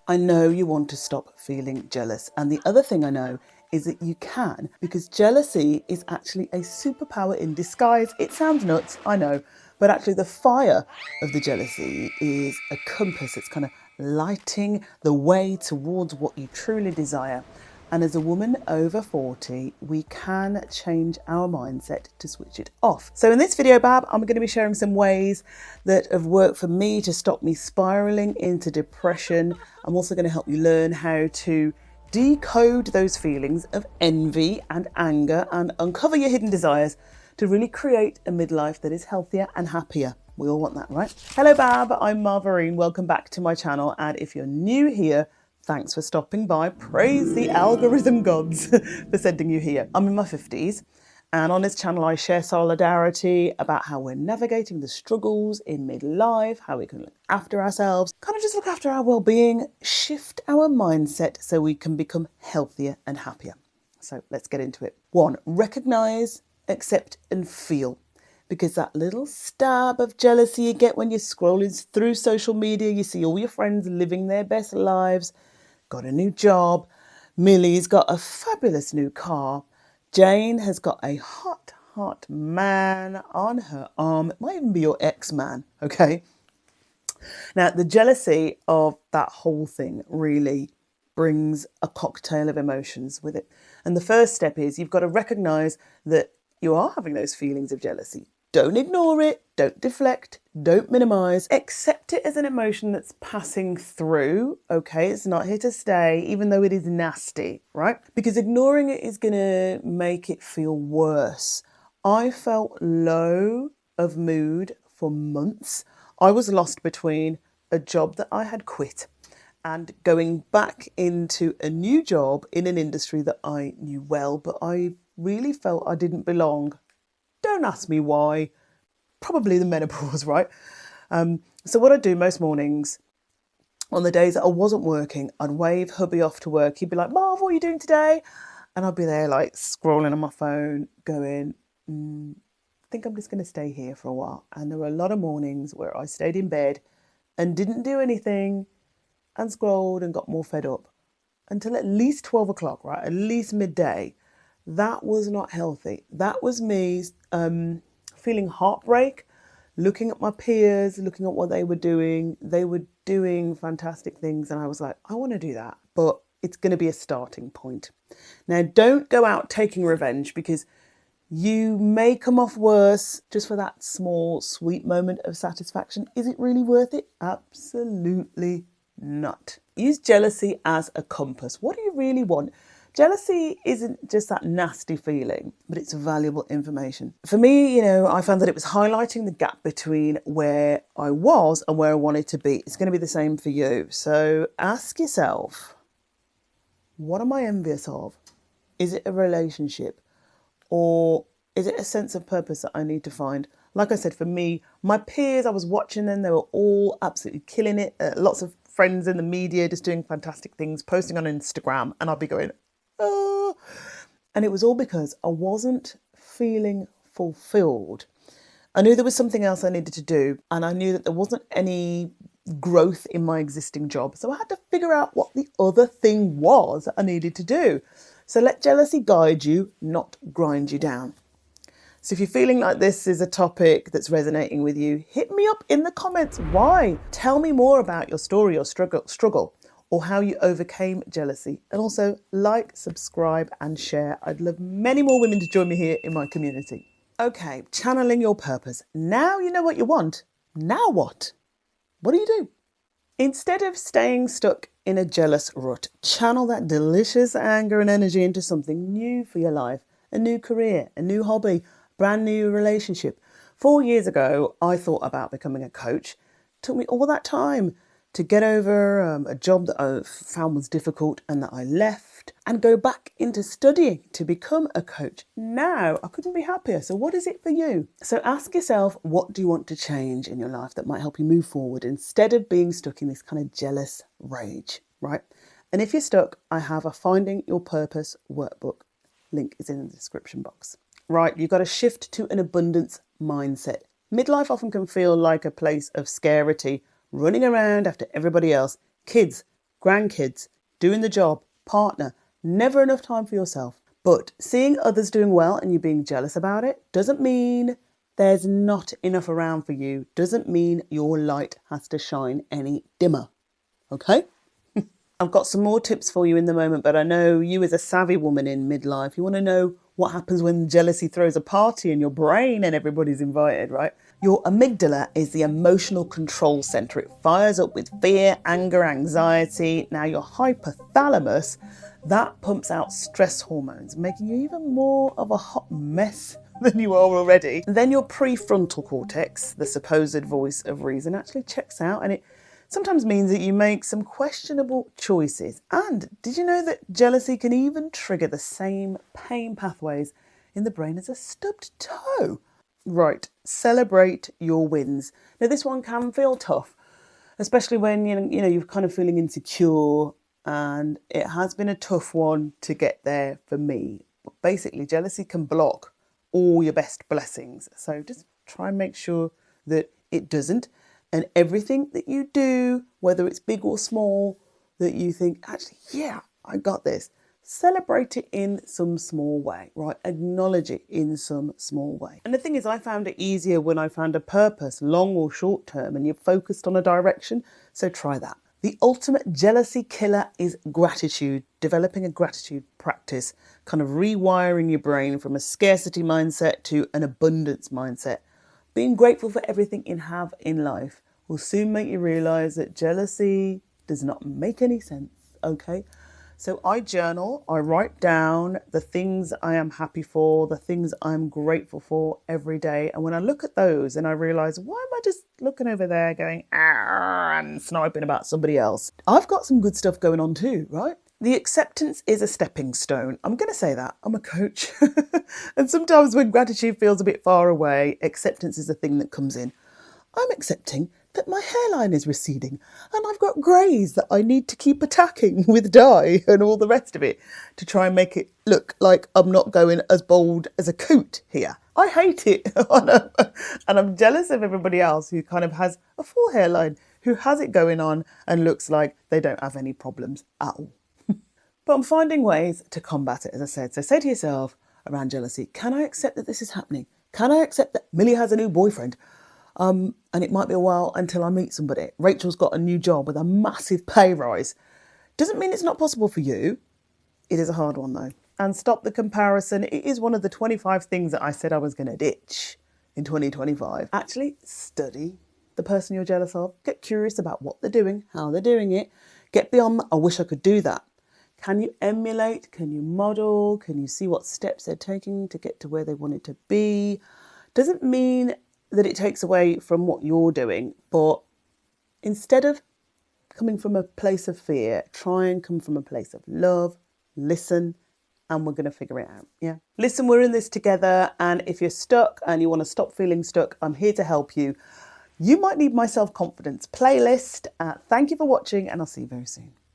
I know you want to stop feeling jealous. And the other thing I know is that you can, because jealousy is actually a superpower in disguise. It sounds nuts, I know, but actually the fire of the jealousy is a compass. It's kind of lighting the way towards what you truly desire. And as a woman over 40, we can change our mindset to switch it off. So in this video, Bab, I'm going to be sharing some ways that have worked for me to stop me spiraling into depression. I'm also going to help you learn how to decode those feelings of envy and anger and uncover your hidden desires to really create a midlife that is healthier and happier. We all want that, right? Hello, Bab. I'm Marvellous. Welcome back to my channel. And if you're new here, thanks for stopping by. Praise the algorithm gods for sending you here. I'm in my 50s, and on this channel I share solidarity about how we're navigating the struggles in midlife, how we can look after ourselves, kind of just look after our well-being, shift our mindset so we can become healthier and happier. So let's get into it. 1, recognize, accept and feel. Because that little stab of jealousy you get when you're scrolling through social media, you see all your friends living their best lives, got a new job, Millie's got a fabulous new car, Jane has got a hot man on her arm. It might even be your ex-man, okay? Now, the jealousy of that whole thing really brings a cocktail of emotions with it. And the first step is you've got to recognise that you are having those feelings of jealousy. Don't ignore it, don't deflect, don't minimise. Accept it as an emotion that's passing through, okay? It's not here to stay, even though it is nasty, right? Because ignoring it is going to make it feel worse. I felt low of mood for months. I was lost between a job that I had quit and going back into a new job in an industry that I knew well, but I really felt I didn't belong. Don't ask me why. Probably the menopause, right? So what I do most mornings, on the days that I wasn't working, I'd wave hubby off to work. He'd be like, Marv, what are you doing today? And I'd be there like scrolling on my phone going, I think I'm just going to stay here for a while. And there were a lot of mornings where I stayed in bed and didn't do anything and scrolled and got more fed up until at least 12 o'clock, right? At least midday. That was not healthy. That was me feeling heartbreak, looking at my peers, looking at what they were doing. They were doing fantastic things. And I was like, I want to do that, but it's going to be a starting point. Now, don't go out taking revenge because you may come off worse just for that small, sweet moment of satisfaction. Is it really worth it? Absolutely not. Use jealousy as a compass. What do you really want? Jealousy isn't just that nasty feeling, but it's valuable information. For me, I found that it was highlighting the gap between where I was and where I wanted to be. It's going to be the same for you. So ask yourself, what am I envious of? Is it a relationship? Or is it a sense of purpose that I need to find? Like I said, for me, my peers, I was watching them. They were all absolutely killing it. Lots of friends in the media just doing fantastic things, posting on Instagram. And I'll be going, oh. And it was all because I wasn't feeling fulfilled. I knew there was something else I needed to do. And I knew that there wasn't any growth in my existing job. So I had to figure out what the other thing was that I needed to do. So let jealousy guide you, not grind you down. So if you're feeling like this is a topic that's resonating with you, hit me up in the comments. Why? Tell me more about your story or struggle, or how you overcame jealousy. And also like, subscribe and share. I'd love many more women to join me here in my community. Okay, channeling your purpose. Now you know what you want. Now what? What do you do? Instead of staying stuck in a jealous rut, channel that delicious anger and energy into something new for your life. A new career, a new hobby, brand new relationship. 4 years ago, I thought about becoming a coach. It took me all that time to get over a job that I found was difficult and that I left and go back into studying to become a coach. Now, I couldn't be happier. So what is it for you? So ask yourself, what do you want to change in your life that might help you move forward instead of being stuck in this kind of jealous rage, right? And if you're stuck, I have a Finding Your Purpose workbook. Link is in the description box. Right, you've got to shift to an abundance mindset. Midlife often can feel like a place of scarcity, running around after everybody else. Kids, grandkids, doing the job, partner, never enough time for yourself. But seeing others doing well and you being jealous about it doesn't mean there's not enough around for you, doesn't mean your light has to shine any dimmer. Okay? I've got some more tips for you in the moment, but I know you as a savvy woman in midlife, you want to know what happens when jealousy throws a party in your brain and everybody's invited, right? Your amygdala is the emotional control centre. It fires up with fear, anger, anxiety. Now your hypothalamus, that pumps out stress hormones, making you even more of a hot mess than you are already. And then your prefrontal cortex, the supposed voice of reason, actually checks out, and it sometimes means that you make some questionable choices. And did you know that jealousy can even trigger the same pain pathways in the brain as a stubbed toe? Right, celebrate your wins. Now this one can feel tough, especially when you're kind of feeling insecure, and it has been a tough one to get there for me. Basically, jealousy can block all your best blessings. So just try and make sure that it doesn't. And everything that you do, whether it's big or small, that you think, actually, yeah, I got this. Celebrate it in some small way, right? Acknowledge it in some small way. And the thing is, I found it easier when I found a purpose, long or short term, and you're focused on a direction. So try that. The ultimate jealousy killer is gratitude. Developing a gratitude practice, kind of rewiring your brain from a scarcity mindset to an abundance mindset. Being grateful for everything you have in life will soon make you realise that jealousy does not make any sense, okay? So I journal, I write down the things I am happy for, the things I'm grateful for every day. And when I look at those and I realise, why am I just looking over there going, and sniping about somebody else? I've got some good stuff going on too, right? The acceptance is a stepping stone. I'm going to say that. I'm a coach. And sometimes when gratitude feels a bit far away, acceptance is the thing that comes in. I'm accepting that my hairline is receding and I've got greys that I need to keep attacking with dye and all the rest of it to try and make it look like I'm not going as bold as a coot here. I hate it. And I'm jealous of everybody else who kind of has a full hairline, who has it going on and looks like they don't have any problems at all. But I'm finding ways to combat it, as I said. So say to yourself around jealousy, can I accept that this is happening? Can I accept that Millie has a new boyfriend? And it might be a while until I meet somebody. Rachel's got a new job with a massive pay rise. Doesn't mean it's not possible for you. It is a hard one though. And stop the comparison. It is one of the 25 things that I said I was going to ditch in 2025. Actually, study the person you're jealous of. Get curious about what they're doing, how they're doing it. Get beyond, I wish I could do that. Can you emulate? Can you model? Can you see what steps they're taking to get to where they want it to be? Doesn't mean that it takes away from what you're doing, but instead of coming from a place of fear, try and come from a place of love, listen, and we're going to figure it out. Yeah. Listen, we're in this together. And if you're stuck and you want to stop feeling stuck, I'm here to help you. You might need my self-confidence playlist. Thank you for watching, and I'll see you very soon.